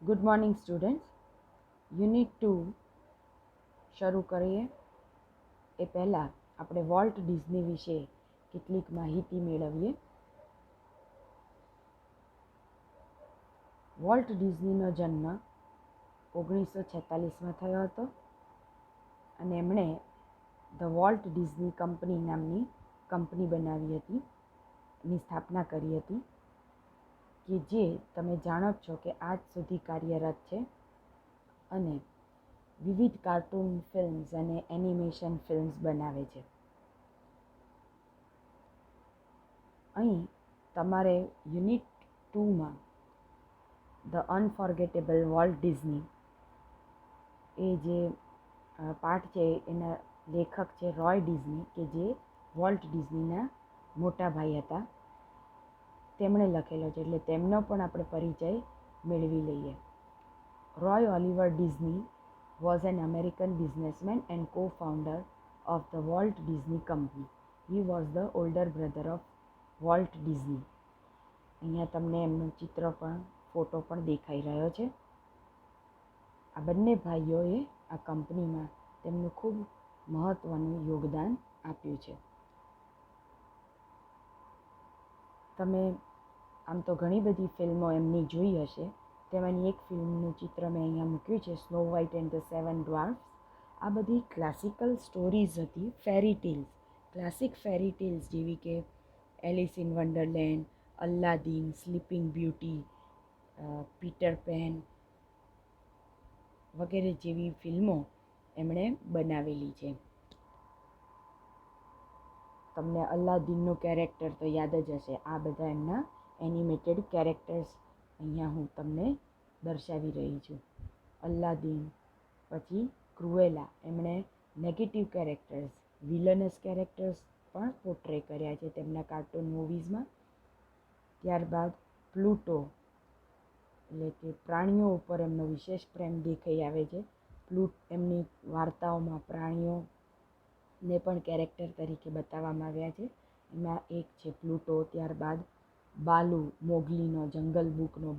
Good morning students. Unit 2 શરૂ કરીએ એ પહેલાં આપણે વોલ્ટ ડિઝની વિશે કેટલીક માહિતી મેળવીએ. વોલ્ટ ડિઝનીનો જન્મ 1946માં થયો હતો અને એમણે ધ વોલ્ટ ડિઝની કંપની નામની કંપની બનાવી હતી, એની સ્થાપના કરી હતી, કે જે તમે જાણો જ છો કે આજ સુધી કાર્યરત છે અને વિવિધ કાર્ટૂન ફિલ્મ્સ અને એનિમેશન ફિલ્મ્સ બનાવે છે. અહીં તમારે યુનિટ 2માં ધ અનફોર્ગેટેબલ વોલ્ટ ડિઝની એ જે પાઠ છે એના લેખક છે રોય ડિઝની, કે જે વોલ્ટ ડિઝનીના મોટા ભાઈ હતા, તેમણે લખેલો છે, એટલે તેમનો પણ આપણે પરિચય મેળવી લઈએ. Roy Oliver Disney was an American businessman and co-founder of the Walt Disney Company. He was the older brother of Walt Disney. અહીંયા તમને એમનું ચિત્ર પણ ફોટો પણ દેખાઈ રહ્યો છે. આ બંને ભાઈઓએ આ કંપનીમાં તેમનું ખૂબ મહત્ત્વનું યોગદાન આપ્યું છે. તમે આમ તો ઘણી બધી ફિલ્મો એમની જોઈ હશે, તેમાંની એક ફિલ્મનું ચિત્ર મેં અહીંયા મૂક્યું છે, Snow White and the Seven Dwarfs. આ બધી ક્લાસિકલ સ્ટોરીઝ હતી, fairy tales, classic fairy tales જેવી કે Alice in Wonderland, Aladdin, Sleeping Beauty, Peter Pan વગેરે જેવી ફિલ્મો એમણે બનાવેલી છે. તમને અલ્લાદીનનું કેરેક્ટર તો યાદ જ હશે. આ બધા એમના એનિમેટેડ કેરેક્ટર્સ અહીંયા હું તમને દર્શાવી રહી છું. અલ્લાદીન, પછી ક્રુએલા, એમણે નેગેટિવ કેરેક્ટર્સ, વિલનસ કેરેક્ટર્સ પણ પોર્ટ્રે કર્યા છે તેમના કાર્ટૂન મૂવીઝમાં. ત્યારબાદ પ્લુટો, એટલે કે પ્રાણીઓ ઉપર એમનો વિશેષ પ્રેમ દેખાઈ આવે છે. એમની વાર્તાઓમાં પ્રાણીઓને પણ કેરેક્ટર તરીકે બતાવવામાં આવ્યા છે. એમાં એક છે પ્લુટો. ત્યારબાદ બાલુ, મોગલીનો, જંગલ બુકનો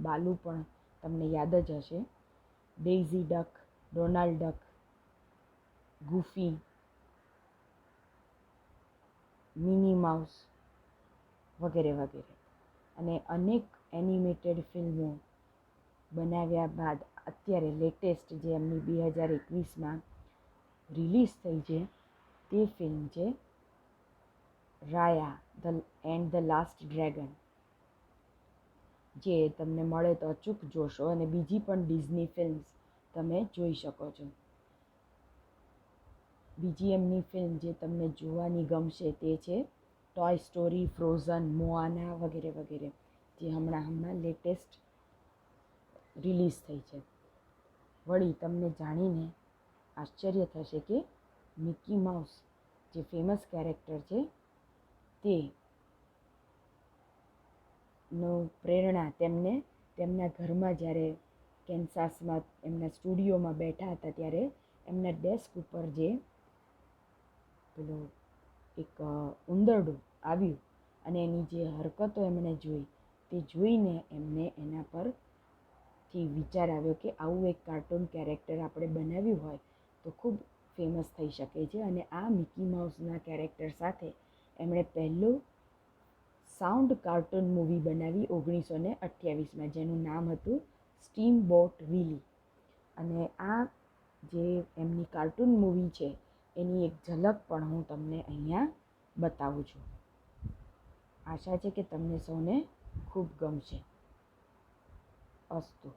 બાલુ પણ તમને યાદ જ હશે. Daisy Duck, Donald Duck, Goofy, Minnie Mouse વગેરે વગેરે. અને અનેક એનિમેટેડ ફિલ્મો બનાવ્યા બાદ અત્યારે લેટેસ્ટ જે એમની 2021માં રિલીઝ થઈ છે તે ફિલ્મ છે રાયા એન્ડ ધ લાસ્ટ ડ્રેગન, જે તમને મળે તો અચૂક જોશો અને બીજી પણ ડિઝની ફિલ્મ્સ તમે જોઈ શકો છો. બીજી એમની ફિલ્મ જે તમને જોવાની ગમશે તે છે ટોય સ્ટોરી, ફ્રોઝન, મોઆના વગેરે વગેરે, જે હમણાં લેટેસ્ટ રિલીઝ થઈ છે. વળી તમને જાણીને આશ્ચર્ય થશે કે મિકી માઉસ જે ફેમસ કેરેક્ટર છે તે નો પ્રેરણા તેમને તેમના ઘરમાં જ્યારે કેન્સાસમાં એમના સ્ટુડિયોમાં બેઠા હતા ત્યારે એમના ડેસ્ક ઉપર જે પેલું એક ઉંદરડું આવ્યું અને એની જે હરકતો એમણે જોઈ તે જોઈને એમને એના પરથી વિચાર આવ્યો કે આવું એક કાર્ટૂન કેરેક્ટર આપણે બનાવ્યું હોય તો ખૂબ ફેમસ થઈ શકે છે. અને આ મિકી માઉસના કેરેક્ટર સાથે એમણે પહેલું સાઉન્ડ કાર્ટૂન મૂવી બનાવી 1928માં, જેનું નામ હતું સ્ટીમ બોટ વિલી. અને આ જે એમની કાર્ટૂન મૂવી છે એની એક ઝલક પણ હું તમને અહીંયા બતાવું છું. આશા છે કે તમને સૌને ખૂબ ગમશે. અસ્તુ.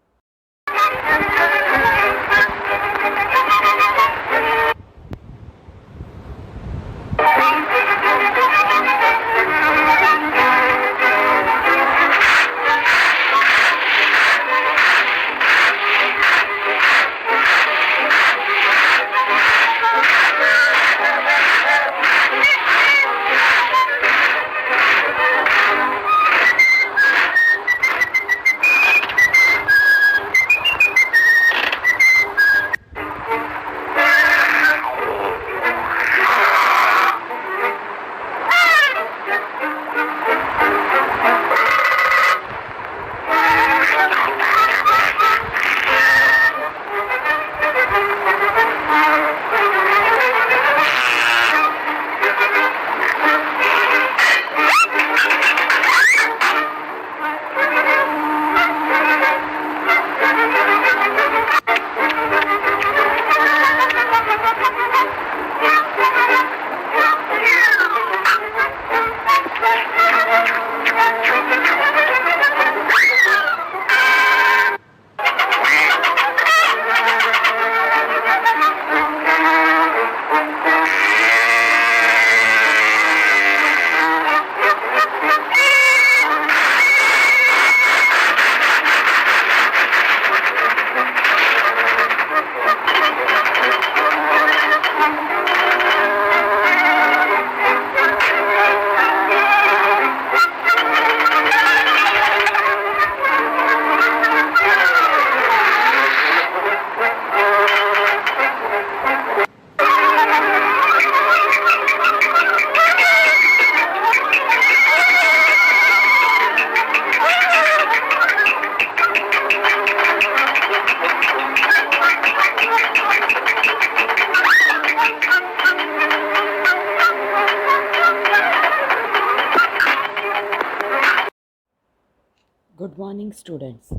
Good morning students.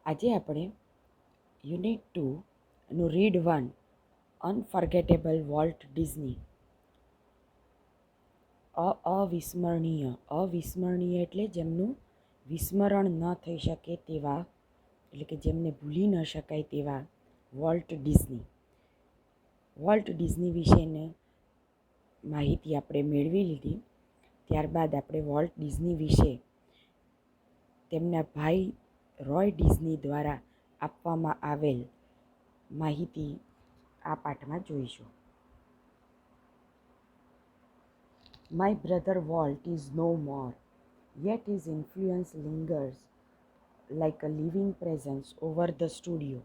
આજે આપણે યુનિટ 2નું રીડ 1 અનફર્ગેટેબલ વોલ્ટ ડિઝની. અવિસ્મરણીય એટલે જેમનું વિસ્મરણ ન થઈ શકે તેવા, એટલે કે જેમને ભૂલી ન શકાય તેવા વોલ્ટ ડિઝની. વોલ્ટ ડિઝની વિશેની માહિતી આપણે મેળવી લીધી. ત્યારબાદ આપણે વોલ્ટ ડિઝની વિશે તેમના ભાઈ રોય ડિઝની દ્વારા આપવામાં આવેલ માહિતી આ પાઠમાં જોઈશું. My brother Walt is no more, yet his influence lingers like a living presence over the studio.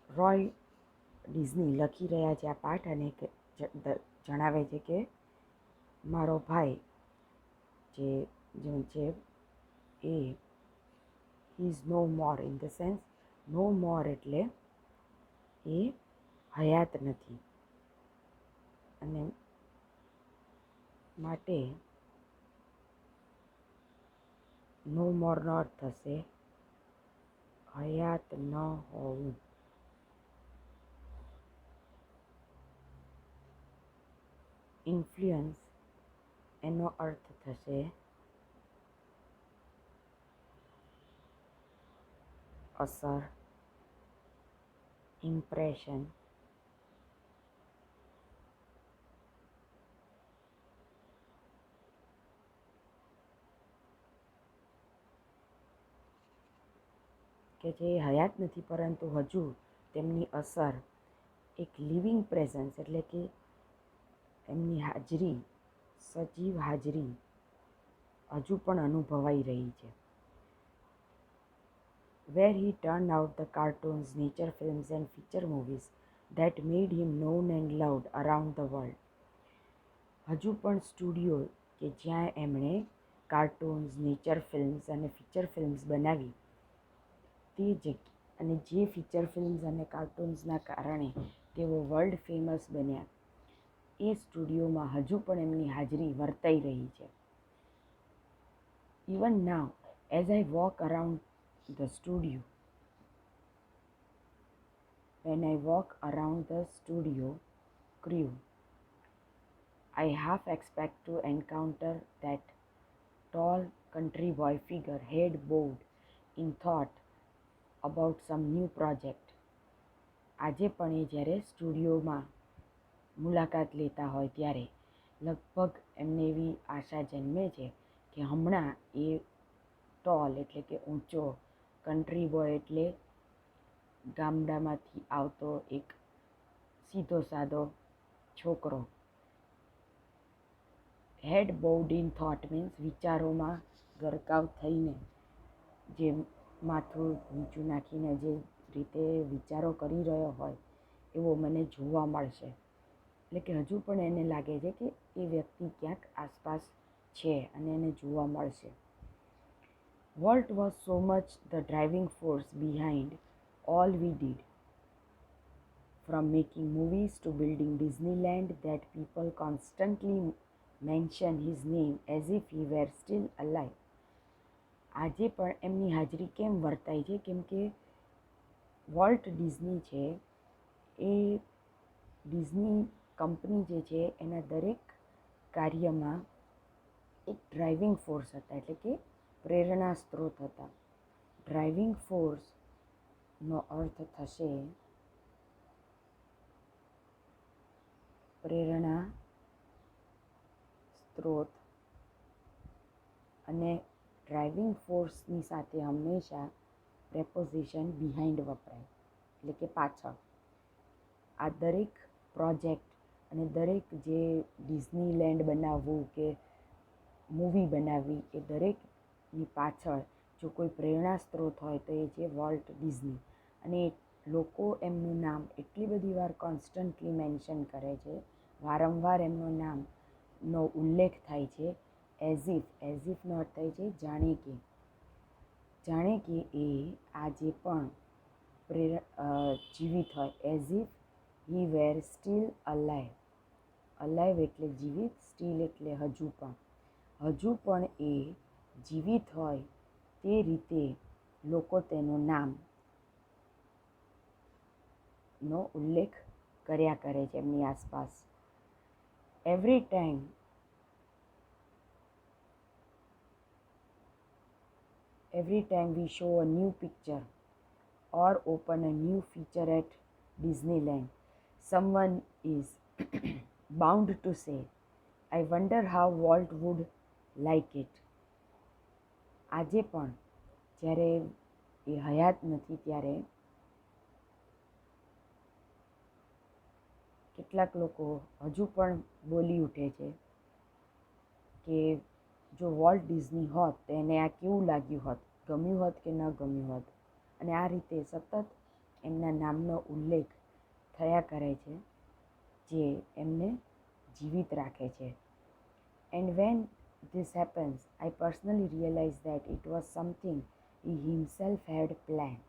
Roy Disney લખી રહ્યા છે આ પાઠ અને જણાવે છે કે મારો ભાઈ જે છે એ is no more, in the sense no more એટલે એ હયાત નથી, અને માટે નો મોરનો અર્થ થશે હયાત ન હોવું. ઇન્ફ્લુઅન્સ એનો અર્થ થશે અસર, ઇમ્પ્રેશન, કે જે હયાત નથી પરંતુ હજુ તેમની અસર એક લિવિંગ પ્રેઝન્સ એટલે કે એમની હાજરી, સજીવ હાજરી હજુ પણ અનુભવાઈ રહી છે. Where he turned out the cartoons, nature films and feature movies that made him known and loved around the world. હજુ પણ સ્ટુડિયો કે જ્યાં એમણે કાર્ટૂન્સ, નેચર ફિલ્મ્સ અને ફીચર ફિલ્મ્સ બનાવી, તે અને જે ફીચર ફિલ્મ્સ અને કાર્ટૂન્સના કારણે તેઓ વર્લ્ડ ફેમસ બન્યા, એ સ્ટુડિયોમાં હજુ પણ એમની હાજરી વર્તાઈ રહી છે. Even now, as I walk around the studio, when I walk around the studio crew, I half expect to encounter that tall country boy figure head bowed in thought about some new project. આજે પણ એ જ્યારે સ્ટુડિયોમાં મુલાકાત લેતા હોય ત્યારે લગભગ એમને એવી આશા જન્મે છે કે હમણાં એ ટોલ એટલે કે ઊંચો, કન્ટ્રી બોય એટલે ગામડામાંથી આવતો એક સીધો સાદો છોકરો. હેડ બોવડ ઇન થોટ મીન્સ વિચારોમાં ગરકાવ થઈને, જે માથું ઊંચું નાખીને જે રીતે વિચારો કરી રહ્યો હોય એવો મને જોવા મળશે. એટલે કે હજુ પણ એને લાગે છે કે એ વ્યક્તિ ક્યાંક આસપાસ છે અને એને જોવા મળશે. Walt was so much the driving force behind all we did, from making movies to building Disneyland, that people constantly mention his name as if he were still alive. આજે પણ એમની હાજરી કેમ વર્તાય છે? કેમ કે વોલ્ટ ડિઝની છે એ ડિઝની કંપની જે છે એના દરેક કાર્યમાં એક ડ્રાઇવિંગ ફોર્સ હતા, એટલે કે પ્રેરણા સ્ત્રોત હતા. ડ્રાઇવિંગ ફોર્સનો અર્થ થશે પ્રેરણા સ્ત્રોત, અને ડ્રાઇવિંગ ફોર્સની સાથે હંમેશા પ્રેપોઝિશન બિહાઇન્ડ વપરાય, એટલે કે પાછળ. આ દરેક પ્રોજેક્ટ અને દરેક જે ડિઝનીલેન્ડ બનાવવું કે મૂવી બનાવવી, એ દરેકની પાછળ જો કોઈ પ્રેરણા સ્ત્રોત હોય તો એ છે વોલ્ટ ડિઝની. અને લોકો એમનું નામ એટલી બધી વાર કોન્સ્ટન્ટલી મેન્શન કરે છે, વારંવાર એમનું નામનો ઉલ્લેખ થાય છે, એઝ ઇફનો અર્થ થાય છે જાણે કે એ આજે પણ જીવિત હોય. As if he were still alive. Alive એટલે જીવિત, સ્ટીલ એટલે હજુ પણ એ જીવિત હોય તે રીતે લોકો તેનું નામનો ઉલ્લેખ કર્યા કરે છે એમની આસપાસ. Every time we show a new picture or open a new feature at Disneyland, someone is bound to say, I wonder how Walt would like it. આજે પણ જ્યારે એ હયાત નથી ત્યારે કેટલાક લોકો હજુ પણ બોલી ઉઠે છે કે જો વોલ્ટ ડિઝની હોત તો એને આ કેવું લાગ્યું હોત, ગમ્યું હોત કે ન ગમ્યું હોત. અને આ રીતે સતત એમના નામનો ઉલ્લેખ થયા કરે છે જે એમને જીવિત રાખે છે. And when this happens, I personally realize that it was something he himself had planned.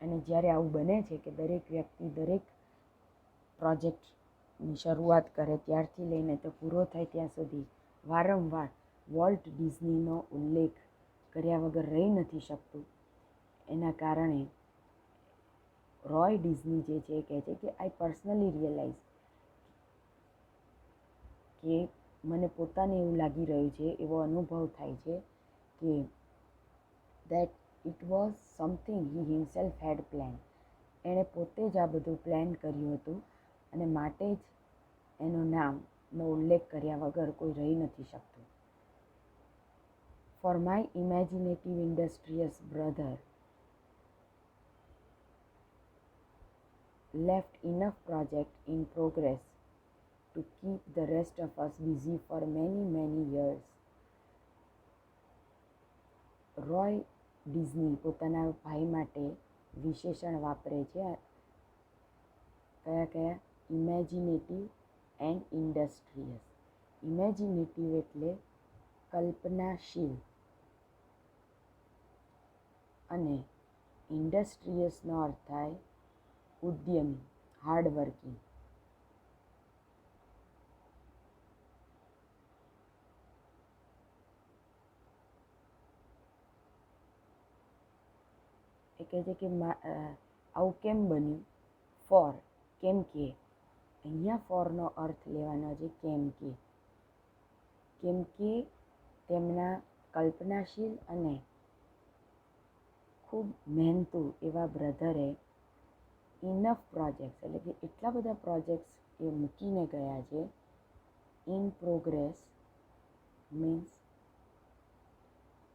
અને જ્યારે આવું બને છે કે દરેક વ્યક્તિ દરેક પ્રોજેક્ટની શરૂઆત કરે ત્યારથી લઈને તો પૂરો થાય ત્યાં સુધી વારંવાર વોલ્ટ ડિઝનીનો ઉલ્લેખ કર્યા વગર રહી નથી શકતું. એના કારણે રોય ડિઝની જે છે એ કહે છે કે આઈ પર્સનલી રિયલાઇઝ કે મને પોતાને એવું લાગી રહ્યું છે, એવો અનુભવ થાય છે કે that it was something he himself had plan. એણે પોતે જ આ બધું પ્લાન કર્યું હતું અને માટે જ એનું નામનો ઉલ્લેખ કર્યા વગર કોઈ રહી નથી શકતું. For my imaginative ઇન્ડસ્ટ્રીયસ brother left enough project in progress to keep the rest of us busy for many years. Roy Disney પોતાના ભાઈ માટે વિશેષણ વાપરે છે. કયા? Imaginative and ઇન્ડસ્ટ્રીયસ. ઇમેજિનેટિવ એટલે કલ્પનાશીલ અને ઇન્ડસ્ટ્રીયસનો અર્થ થાય ઉદ્યમી, હાર્ડવર્કિંગ. એ કહે છે કે આવું કેમ બન્યું? ફોર, કેમ કે. અહીંયા ફોરનો અર્થ લેવાનો છે કેમ કે તેમના કલ્પનાશીલ અને ખૂબ મહેનતુ એવા બ્રધરે ઇનફ પ્રોજેક્ટ્સ એટલે કે એટલા બધા પ્રોજેક્ટ્સ એ મૂકીને ગયા છે. In progress means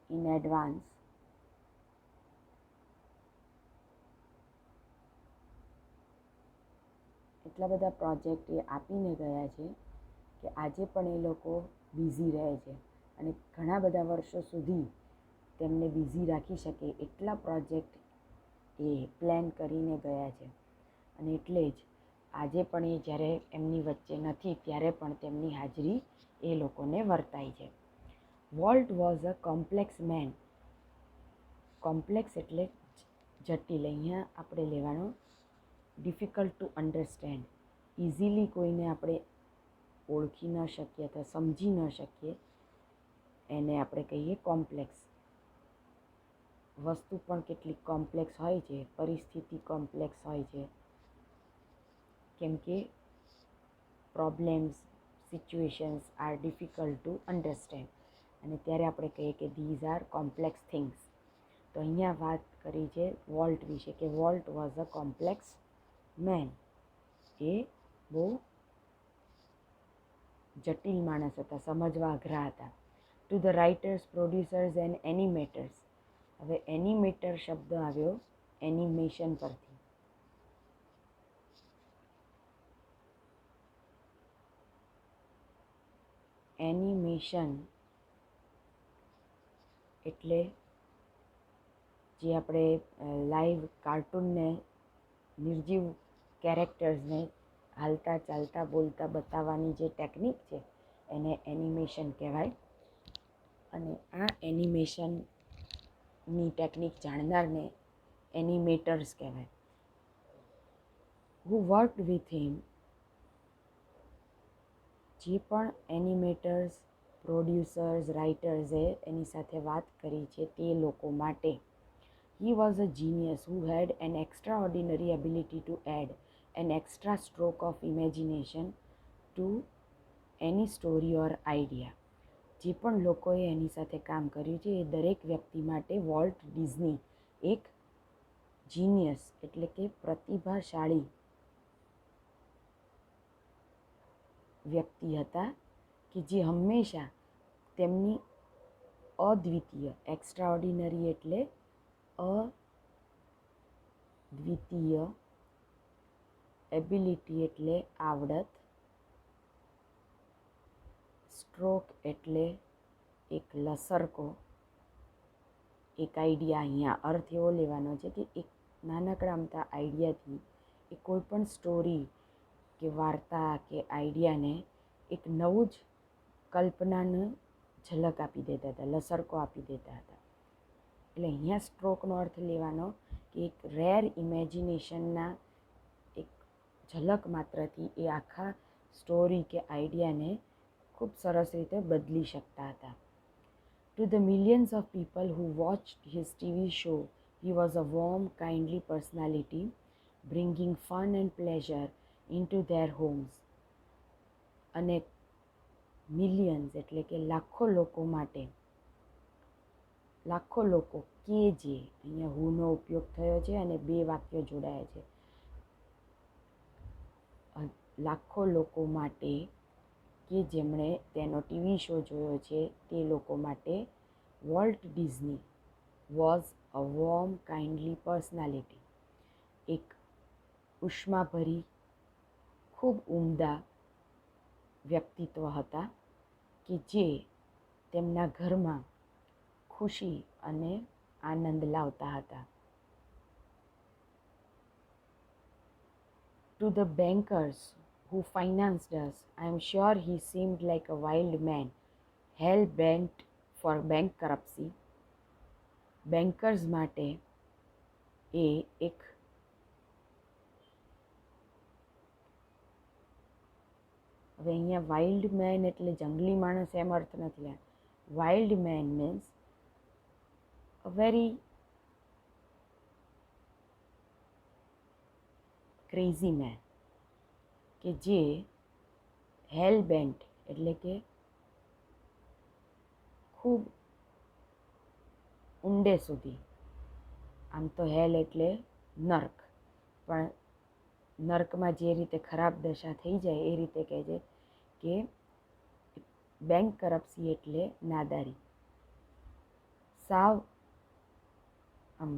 in advance. એટલા બધા પ્રોજેક્ટ એ આપીને ગયા છે કે આજે પણ એ લોકો બિઝી રહે છે અને ઘણા બધા વર્ષો સુધી તેમને બિઝી રાખી શકે એટલા પ્રોજેક્ટ એ પ્લાન કરીને ગયા છે. અને એટલે જ આજે પણ એ જ્યારે એમની વચ્ચે નથી ત્યારે પણ તેમની હાજરી એ લોકોને વર્તાય છે. Walt was a complex man. Complex એટલે જટિલ. અહીંયા આપણે લેવાનો ડિફિકલ્ટ ટુ અન્ડરસ્ટેન્ડ. ઇઝીલી કોઈને આપણે ઓળખી ન શકીએ અથવા સમજી ન શકીએ એને આપણે કહીએ કોમ્પ્લેક્સ. વસ્તુ પણ કેટલીક કોમ્પ્લેક્સ હોય છે, પરિસ્થિતિ કોમ્પ્લેક્સ હોય છે, કેમ કે problems, situations are difficult to understand. અને ત્યારે આપણે કહીએ કે ધીઝ આર કોમ્પ્લેક્સ થિંગ્સ. તો અહીંયા વાત કરી છે વોલ્ટ વિશે કે Walt was a complex man. એ બહુ જટિલ માણસ હતા, સમજવા અઘરા હતા. To the writers, producers and animators. હવે એનિમેટર શબ્દ આવ્યો એનિમેશન પરથી. એનિમેશન એટલે જે આપણે લાઈવ કાર્ટૂનને, નિર્જીવ કેરેક્ટર્સને હાલતા ચાલતા બોલતા બતાવવાની જે ટેકનિક છે એને એનિમેશન કહેવાય. અને આ એનિમેશનની ટેકનિક જાણનારને એનિમેટર્સ કહેવાય. હુ વર્કડ વિથ હિમ. જે પણ એનિમેટર્સ પ્રોડ્યુસર્સ, રાઇટર્સે એની સાથે વાત કરી છે તે લોકો માટે. He was a genius who had an extraordinary ability to add an extra stroke of imagination to any story or idea. જે પણ લોકોએ એની સાથે કામ કર્યું છે એ દરેક વ્યક્તિ માટે વોલ્ટ ડિઝની એક જીનિયસ એટલે કે પ્રતિભાશાળી વ્યક્તિ હતા કે જે હંમેશા તેમની અદ્વિતીય, એક્સ્ટ્રાઓર્ડિનરી એટલે અદ્વિતીય, એબિલિટી એટલે આવડત, સ્ટ્રોક એટલે એક લસરકો, એક આઈડિયા. અહીંયા અર્થ એવો લેવાનો છે કે એક નાનકડા અમથા આઈડિયાથી એ કોઈ પણ સ્ટોરી કે વાર્તા કે આઈડિયાને એક નવું જ કલ્પનાને ઝલક આપી દેતા હતા, લસરકો આપી દેતા હતા. એટલે અહીંયા સ્ટ્રોકનો અર્થ લેવાનો કે એક રેર ઇમેજિનેશનના એક ઝલક માત્રથી એ આખા સ્ટોરી કે આઈડિયાને ખૂબ સરસ રીતે બદલી શકતા હતા. To the millions of people who watched his TV show, he was a warm, kindly personality, bringing fun and pleasure into their homes. અને મિલિયન્સ એટલે કે લાખો લોકો માટે, લાખો લોકો કે જે, અહીંયા હુનો ઉપયોગ થયો છે અને બે વાક્યો જોડાયા છે. લાખો લોકો માટે કે જેમણે તેનો ટીવી શો જોયો છે તે લોકો માટે Walt Disney was a warm kindly personality, એક ઉષ્માભરી ખૂબ ઉમદા વ્યક્તિત્વ હતા કે જે તેમના ઘરમાં ખુશી અને આનંદ લાવતા હતા. To the bankers who financed us, I am sure he seemed like a wild man, hell-bent for bankruptcy. Bankers માટે એ એક હવે અહીંયા વાઇલ્ડ મેન એટલે જંગલી માણસ એમ અર્થ નથી. Wild man means a very crazy man કે જે હેલ બેન્ટ એટલે કે ખૂબ ઊંડે સુધી, આમ તો હેલ એટલે નર્ક, પણ નર્કમાં જે રીતે ખરાબ દશા થઈ જાય એ રીતે કહે છે કે બેંક કરપ્સી એટલે નાદારી. સાવ આમ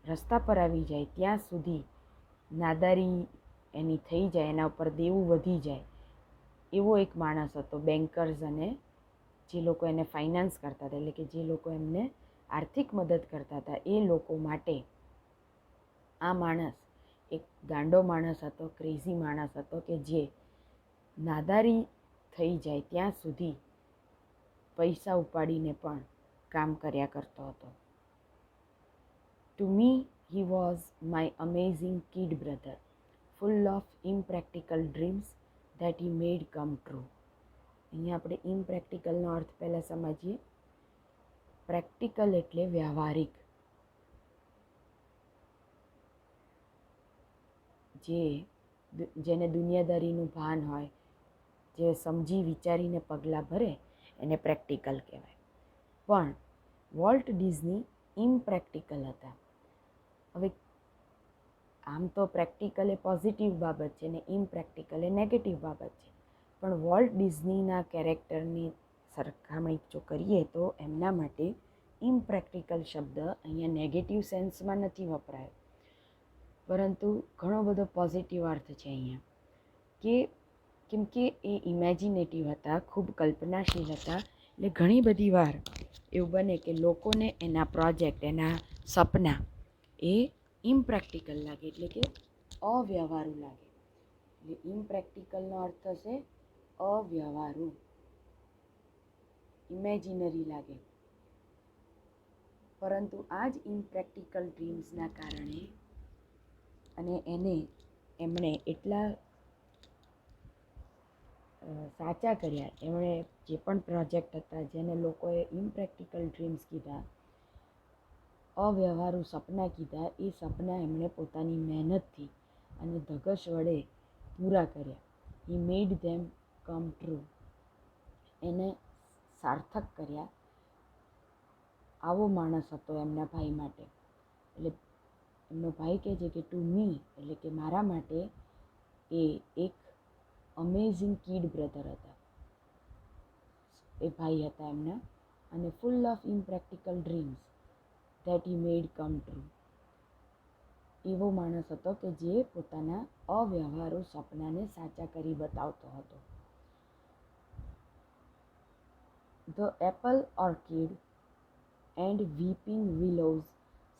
રસ્તા પર આવી જાય ત્યાં સુધી નાદારી એની થઈ જાય, એના ઉપર દેવું વધી જાય એવો એક માણસ હતો. બેન્કર્સ અને જે લોકો એને ફાઇનાન્સ કરતા હતા એટલે કે જે લોકો એમને આર્થિક મદદ કરતા હતા એ લોકો માટે આ માણસ એક ગાંડો માણસ હતો, ક્રેઝી માણસ હતો કે જે નાદારી થઈ જાય ત્યાં સુધી પૈસા ઉપાડીને પણ કામ કર્યા કરતો હતો. To me, he was my amazing kid brother, full of impractical dreams that he made come true. અહીંયા આપણે ઇમ્પ્રેક્ટિકલનો અર્થ પહેલાં સમજીએ. પ્રેક્ટિકલ એટલે વ્યવહારિક, જેને દુનિયાદારીનું ભાન હોય, જે સમજી વિચારીને પગલાં ભરે એને પ્રેક્ટિકલ કહેવાય. પણ વોલ્ટ ડિઝની ઇમ્પ્રેક્ટિકલ હતા. હવે આમ તો પ્રેક્ટિકલ એ પોઝિટિવ બાબત છે ને ઇમ્પ્રેક્ટિકલ એ નેગેટિવ બાબત છે, પણ વોલ્ટ ડિઝનીના કેરેક્ટરની સરખામણી જો કરીએ તો એમના માટે ઇમ્પ્રેક્ટિકલ શબ્દ અહીંયા નેગેટિવ સેન્સમાં નથી વપરાયો, પરંતુ ઘણો બધો પોઝિટિવ અર્થ છે અહીંયા. કે કેમ કે એ ઇમેજિનેટિવ હતા, ખૂબ કલ્પનાશીલ હતા. એટલે ઘણી બધી વાર એવું બને કે લોકોને એના પ્રોજેક્ટ, એના સપના એ ઇમ્પ્રેક્ટિકલ લાગે એટલે કે અવ્યવહારુ લાગે. એટલે ઇમ્પ્રેક્ટિકલનો અર્થ થશે અવ્યવહારુ, ઇમેજિનરી લાગે. પરંતુ આ જ ઇમ્પ્રેક્ટિકલ ડ્રીમ્સના કારણે અને એમણે એટલા સાચા કર્યા. એમણે જે પણ પ્રોજેક્ટ હતા, જેને લોકોએ ઇમ્પ્રેક્ટિકલ ડ્રીમ્સ કીધા, અવ્યવહારુ સપના કીધા, એ સપના એમણે પોતાની મહેનતથી અને ધગશ વડે પૂરા કર્યા. હી મેડ ધેમ કમ ટ્રુ. એને સાર્થક કર્યા. આવો માણસ હતો એમના ભાઈ માટે. એટલે એમનો ભાઈ કહે છે કે ટુ મી, એટલે કે મારા માટે એ એક અમેઝિંગ કિડ બ્રધર હતા. એ ભાઈ હતા એમના, અને full of impractical dreams that he made come true. એવો માણસ હતો કે જે પોતાના અવ્યવહારુ સપનાને સાચા કરી બતાવતો હતો. The apple orchid and weeping willows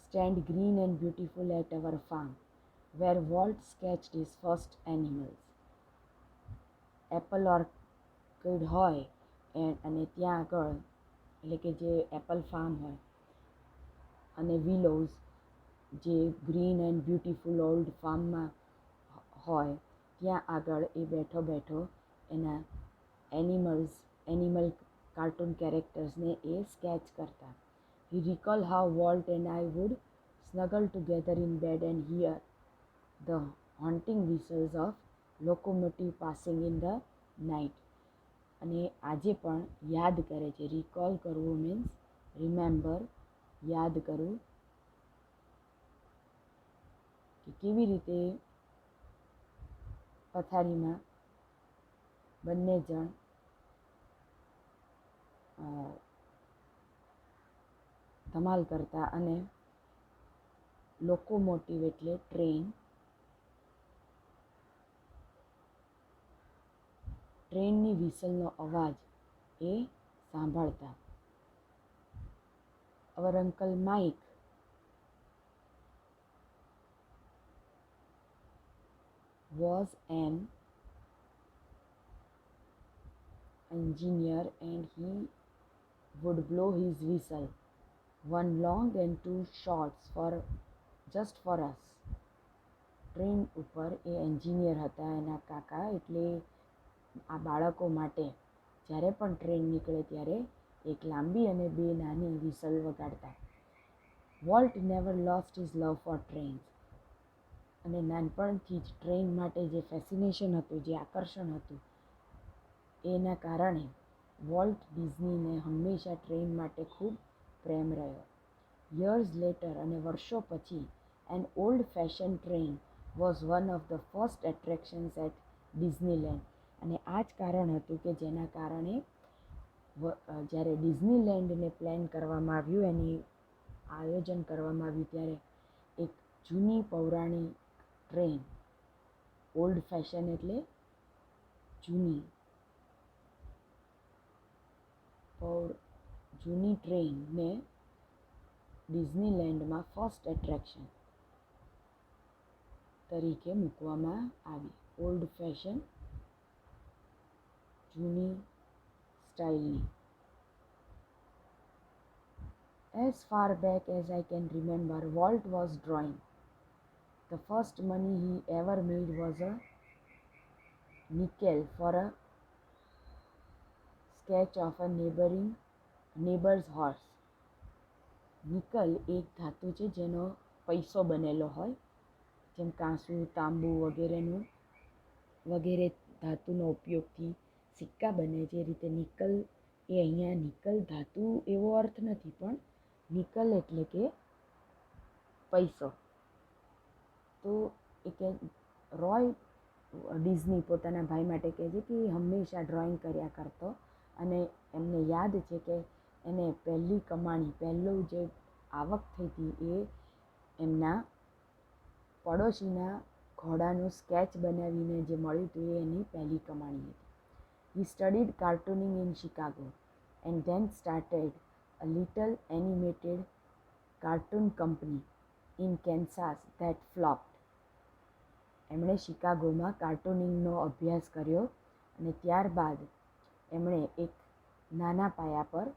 stand green and beautiful at our farm, where Walt sketched his first animals. Apple orchid હોય અને ત્યાં આગળ, એટલે કે જે એપલ ફાર્મ હોય, અને વિલોઝ જે ગ્રીન એન્ડ બ્યુટિફુલ ઓલ્ડ ફાર્મમાં હોય, ત્યાં આગળ એ બેઠો બેઠો એના એનિમલ કાર્ટૂન કેરેક્ટર્સને એ સ્કેચ કરતા. He recalled how Walt and I would snuggle together in bed and hear the haunting whistles of locomotive passing in the night. અને આજે પણ યાદ કરે છે. રિકોલ કરવું મીન્સ રિમેમ્બર, યાદ કરવું, કે કેવી રીતે પથારીમાં બંને જણ ધમાલ કરતા. અને લોકોમોટિવ એટલે ટ્રેનની વિસલનો અવાજ એ સાંભળતા. Our uncle Mike was an engineer and he would blow his whistle, one long and two shorts, just for us. Train ઉપર એ એન્જિનિયર હતા એના કાકા. એટલે આ બાળકો માટે જ્યારે પણ ટ્રેન નીકળે ત્યારે એક લાંબી અને બે નાની વિસલ વગાડતા. વોલ્ટ નેવર લોસ્ટ હિઝ લવ ફોર ટ્રેન્સ. અને નાનપણથી જ ટ્રેન માટે જે ફેસિનેશન હતું, જે આકર્ષણ હતું, એના કારણે વોલ્ટ ડિઝનીને હંમેશા ટ્રેન માટે ખૂબ પ્રેમ રહ્યો. યર્સ લેટર, અને વર્ષો પછી, an old fashion train was one of the first attractions at Disneyland. અને આ જ કારણ હતું કે જેના કારણે જ્યારે ડિઝનીલેન્ડને પ્લાન કરવામાં આવ્યું, એની આયોજન કરવામાં આવ્યું, ત્યારે એક જૂની પૌરાણિક ટ્રેન, ઓલ્ડ ફેશન એટલે જૂની ટ્રેનને ડિઝનીલેન્ડમાં ફર્સ્ટ એટ્રેક્શન તરીકે મૂકવામાં આવી. ઓલ્ડ ફેશન, જૂની સ્ટાઇલની. As far back as I can remember, Walt was drawing. The first money he ever made was a nickel for a sketch of a neighbor's horse. Nickel એક ધાતુ છે જેનો પૈસો બનેલો હોય, જેમ કાંસુ, તાંબુ વગેરે ધાતુનો ઉપયોગથી સિક્કા બને છે. એ રીતે નિકલ, એ અહીંયા નિકલ ધાતુ એવો અર્થ નથી, પણ નિકલ એટલે કે પૈસો. તો એ કે રોય ડિઝની પોતાના ભાઈ માટે કહે છે કે એ હંમેશા ડ્રોઈંગ કર્યા કરતો, અને એમને યાદ છે કે એને પહેલી કમાણી, પહેલું જે આવક થઈ હતી એ એમના પડોશીના ઘોડાનું સ્કેચ બનાવીને જે મળ્યું હતું એ એની પહેલી કમાણી હતી. He studied cartooning in Chicago and then started a little animated cartoon company in Kansas that flopped. એમણે શિકાગોમાં કાર્ટૂનિંગનો અભ્યાસ કર્યો, અને ત્યારબાદ એમણે એક નાના પાયા પર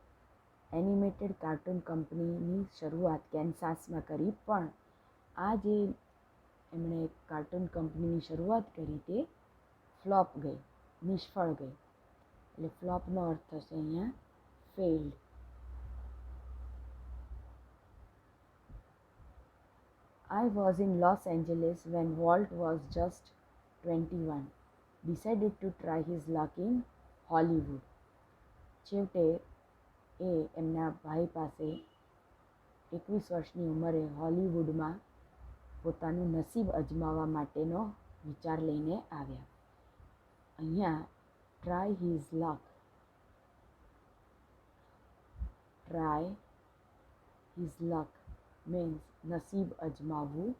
એનિમેટેડ કાર્ટૂન કંપનીની શરૂઆત કેન્સાસમાં કરી. પણ આ જે એમણે કાર્ટૂન કંપનીની શરૂઆત કરી તે ફ્લોપ ગઈ. નિષ્ફળ ગઈ, એટલે ફ્લોપનો અર્થ થશે અહીંયા failed. I was in Los Angeles when Walt was just 21. Decided to try his luck in Hollywood. છેવટે એ એમના ભાઈ પાસે 21 વર્ષની ઉંમરે હોલિવૂડમાં પોતાનું નસીબ અજમાવવા માટેનો વિચાર લઈને આવ્યા. અહીંયા ટ્રાય હિઝ લક, ટ્રાય હિઝ લક મીન્સ નસીબ અજમાવવું.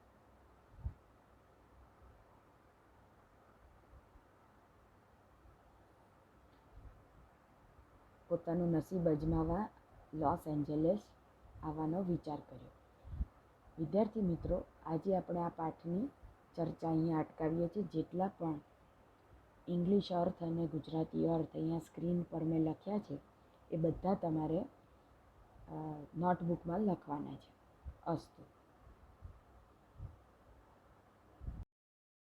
પોતાનું નસીબ અજમાવવા લોસ એન્જલસ આવવાનો વિચાર કર્યો. વિદ્યાર્થી મિત્રો, આજે આપણે આ પાઠની ચર્ચા અહીંયા અટકાવીએ છીએ. જેટલા પણ ઇંગ્લિશ અર્થ અને ગુજરાતી અર્થ અહીંયા સ્ક્રીન પર મેં લખ્યા છે એ બધા તમારે નોટબુકમાં લખવાના છે. અસ્તુ.